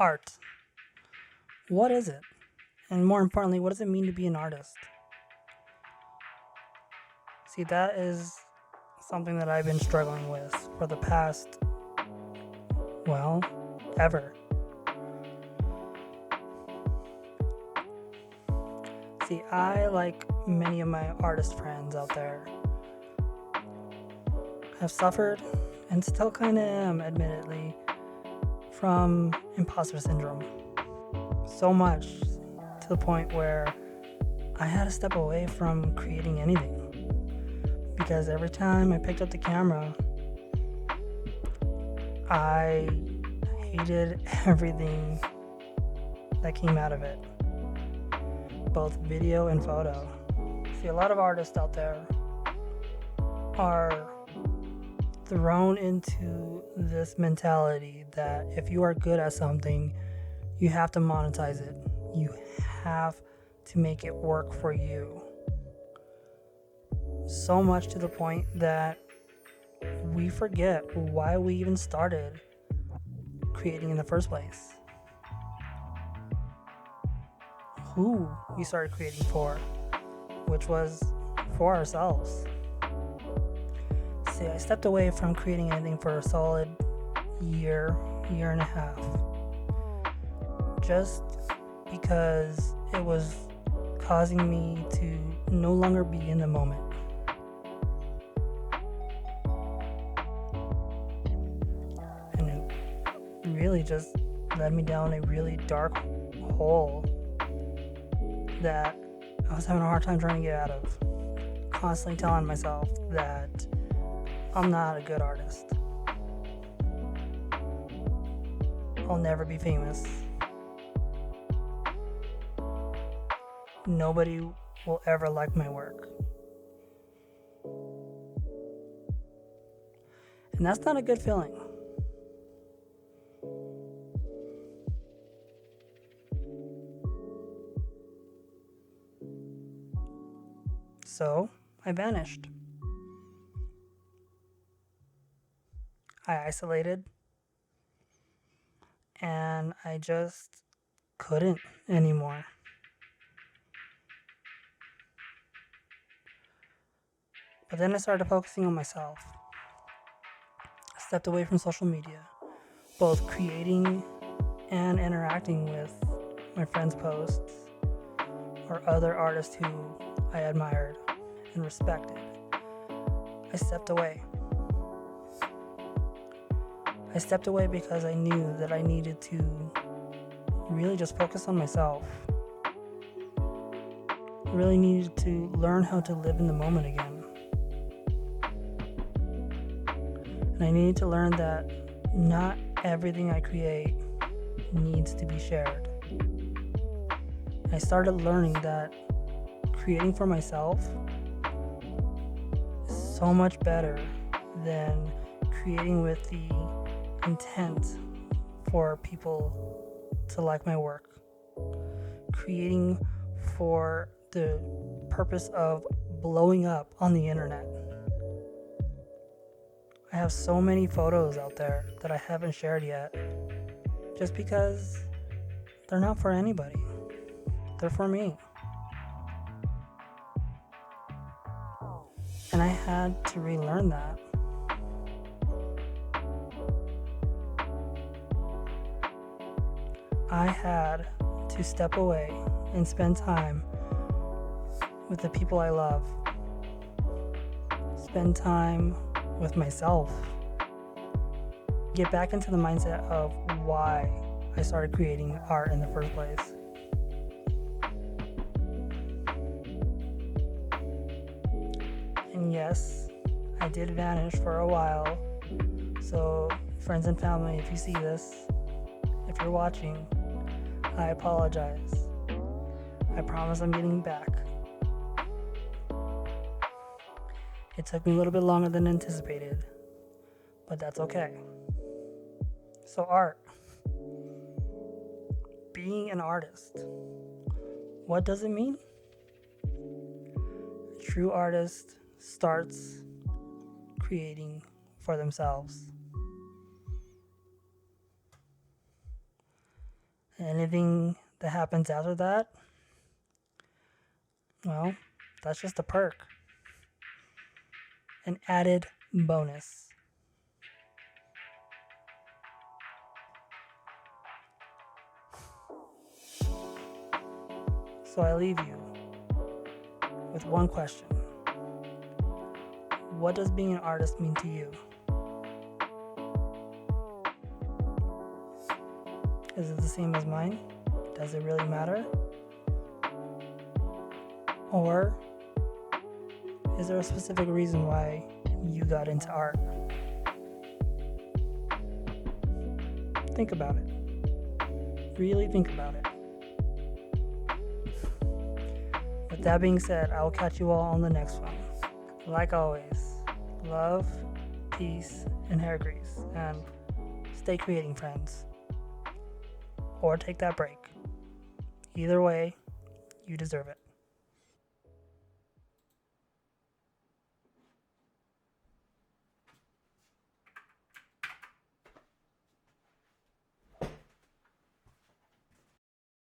Art. What is it? And more importantly, what does it mean to be an artist? See, that is something that I've been struggling with for the past, well, ever. See, I, like many of my artist friends out there, have suffered, and still kind of am, admittedly, from imposter syndrome. So much to the point where I had to step away from creating anything. Because every time I picked up the camera, I hated everything that came out of it, both video and photo. See, a lot of artists out there are thrown into this mentality that if you are good at something, you have to monetize it. You have to make it work for you. So much to the point that we forget why we even started creating in the first place. Who we started creating for, which was for ourselves. See, I stepped away from creating anything for a solid year and a half. Just because it was causing me to no longer be in the moment. And it really just led me down a really dark hole that I was having a hard time trying to get out of. Constantly telling myself that I'm not a good artist. I'll never be famous. Nobody will ever like my work. And that's not a good feeling. So I vanished. I isolated. And I just couldn't anymore. But then I started focusing on myself. I stepped away from social media, both creating and interacting with my friends' posts or other artists who I admired and respected. I stepped away. I stepped away because I knew that I needed to really just focus on myself. I really needed to learn how to live in the moment again. And I needed to learn that not everything I create needs to be shared. I started learning that creating for myself is so much better than creating with the intent for people to like my work. Creating for the purpose of blowing up on the internet. I have so many photos out there that I haven't shared yet, just because they're not for anybody. They're for me. And I had to relearn that. I had to step away and spend time with the people I love. Spend time with myself. Get back into the mindset of why I started creating art in the first place. And yes, I did vanish for a while. So, friends and family, if you see this, if you're watching, I apologize. I promise I'm getting back. It took me a little bit longer than anticipated, but that's okay. So art. Being an artist. What does it mean? A true artist starts creating for themselves. Anything that happens after that, well, that's just a perk. An added bonus. So I leave you with one question. What does being an artist mean to you? Is it the same as mine? Does it really matter? Or is there a specific reason why you got into art? Think about it. Really think about it. With that being said, I will catch you all on the next one. Like always, love, peace, and hair grease. And stay creating, friends. Or take that break. Either way, you deserve it.